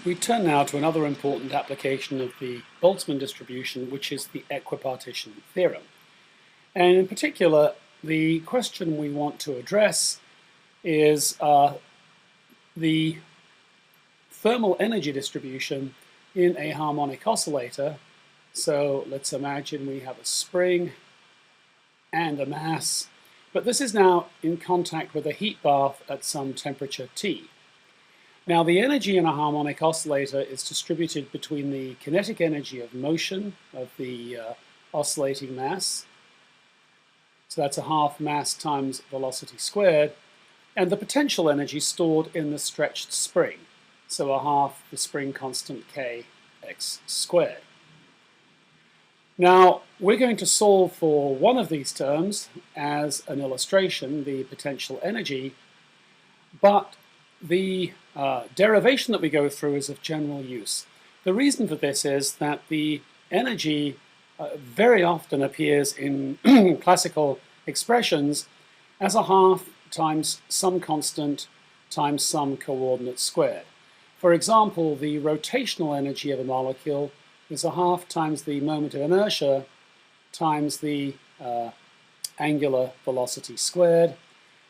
We turn now to another important application of the Boltzmann distribution, which is the equipartition theorem. And in particular, the question we want to address is the thermal energy distribution in a harmonic oscillator. So let's imagine we have a spring and a mass, but this is now in contact with a heat bath at some temperature T. Now, the energy in a harmonic oscillator is distributed between the kinetic energy of motion of the oscillating mass, so that's a half mass times velocity squared, and the potential energy stored in the stretched spring, so a half the spring constant kx squared. Now, we're going to solve for one of these terms as an illustration, the potential energy, but the derivation that we go through is of general use. The reason for this is that the energy very often appears in classical expressions as a half times some constant times some coordinate squared. For example, the rotational energy of a molecule is a half times the moment of inertia times the angular velocity squared.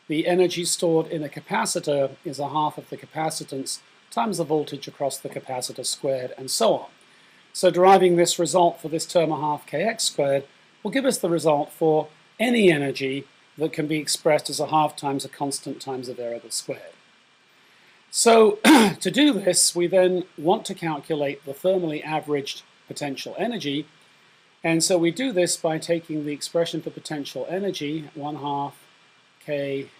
The energy stored in a capacitor is a half of the capacitance times the voltage across the capacitor squared, and so on. So deriving this result for this term, a half kx squared, will give us the result for any energy that can be expressed as a half times a constant times a variable squared. So to do this, we then want to calculate the thermally averaged potential energy, and so we do this by taking the expression for potential energy, 1/2 k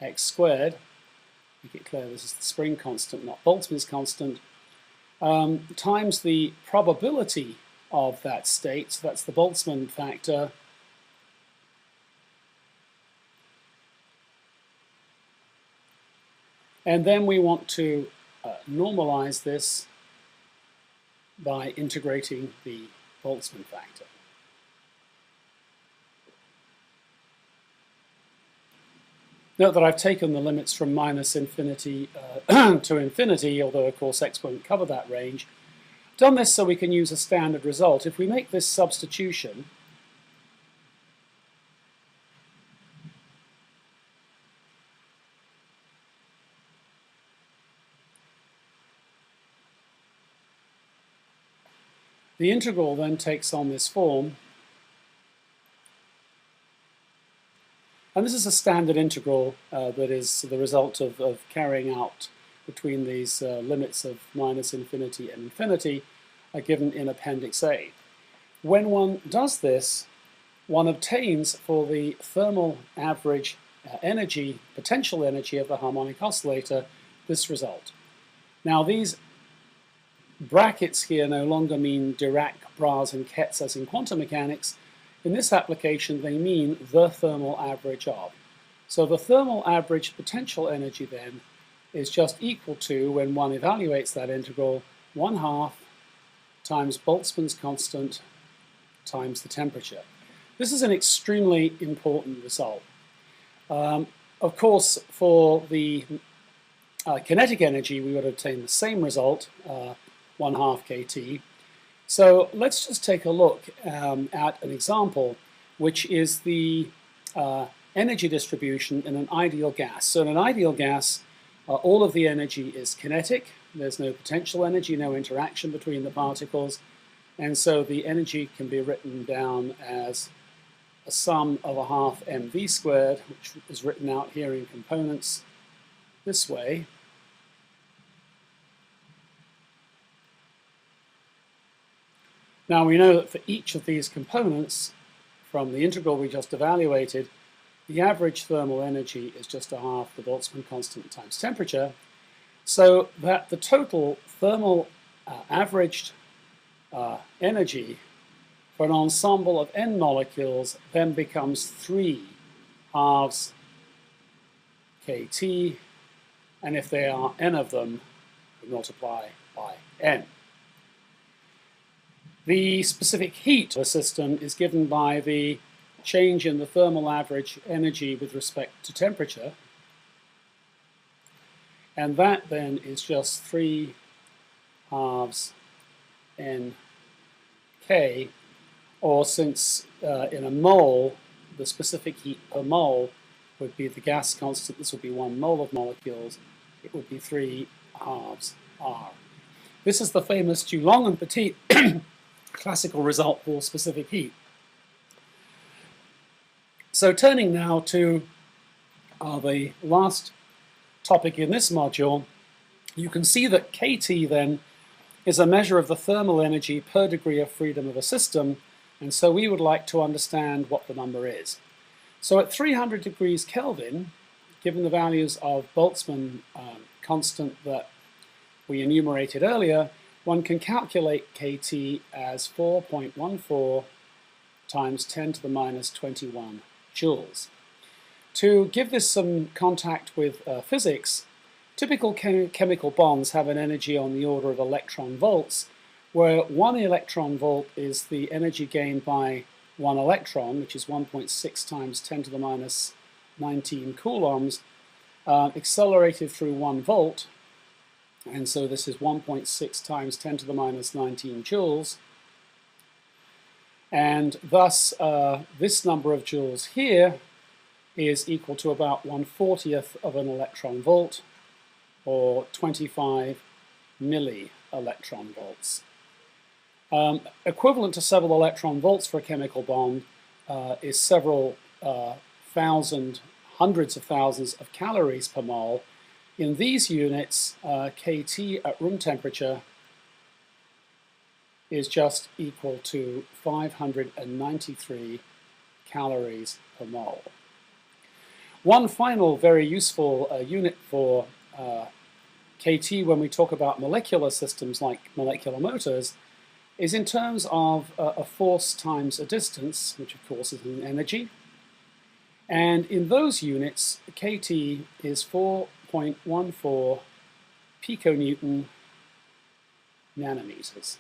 x squared, make it clear this is the spring constant, not Boltzmann's constant, times the probability of that state, so that's the Boltzmann factor, and then we want to normalize this by integrating the Boltzmann factor. Note that I've taken the limits from minus infinity to infinity, although of course x won't cover that range. Done this so we can use a standard result. If we make this substitution, the integral then takes on this form. And this is a standard integral that is the result of carrying out between these limits of minus infinity and infinity given in Appendix A. When one does this, one obtains for the thermal average energy, potential energy of the harmonic oscillator, this result. Now these brackets here no longer mean Dirac, Braz, and Ketz as in quantum mechanics. In this application, they mean the thermal average of. So the thermal average potential energy then is just equal to, when one evaluates that integral, 1/2 times Boltzmann's constant times the temperature. This is an extremely important result. Of course, for the kinetic energy, we would obtain the same result, 1/2 kT. So let's just take a look at an example, which is the energy distribution in an ideal gas. So in an ideal gas, all of the energy is kinetic. There's no potential energy, no interaction between the particles, and so the energy can be written down as a sum of a half mv squared, which is written out here in components this way. Now we know that for each of these components, from the integral we just evaluated, the average thermal energy is just a half the Boltzmann constant times temperature, so that the total thermal averaged energy for an ensemble of n molecules then becomes 3/2 kT, and if there are n of them, we multiply by n. The specific heat of a system is given by the change in the thermal average energy with respect to temperature, and that then is just 3 halves nk, or since in a mole, the specific heat per mole would be the gas constant, this would be 1 mole of molecules, it would be 3 halves R. This is the famous Dulong and Petit classical result for specific heat. So turning now to the last topic in this module, you can see that kT then is a measure of the thermal energy per degree of freedom of a system, and so we would like to understand what the number is. So at 300 degrees Kelvin, given the values of Boltzmann constant that we enumerated earlier, one can calculate kT as 4.14 times 10 to the minus 21 joules. To give this some contact with physics, typical chemical bonds have an energy on the order of electron volts, where 1 electron volt is the energy gained by 1 electron, which is 1.6 times 10 to the minus 19 coulombs, accelerated through 1 volt, and so this is 1.6 times 10 to the minus 19 joules, and thus this number of joules here is equal to about 1/40th of an electron volt, or 25 milli-electron volts. Equivalent to several electron volts for a chemical bond is several hundreds of thousands of calories per mole. In these units, kT at room temperature is just equal to 593 calories per mole. One final very useful unit for kT when we talk about molecular systems like molecular motors is in terms of a force times a distance, which of course is an energy. And in those units, kT is 4.14 piconewton nanometers.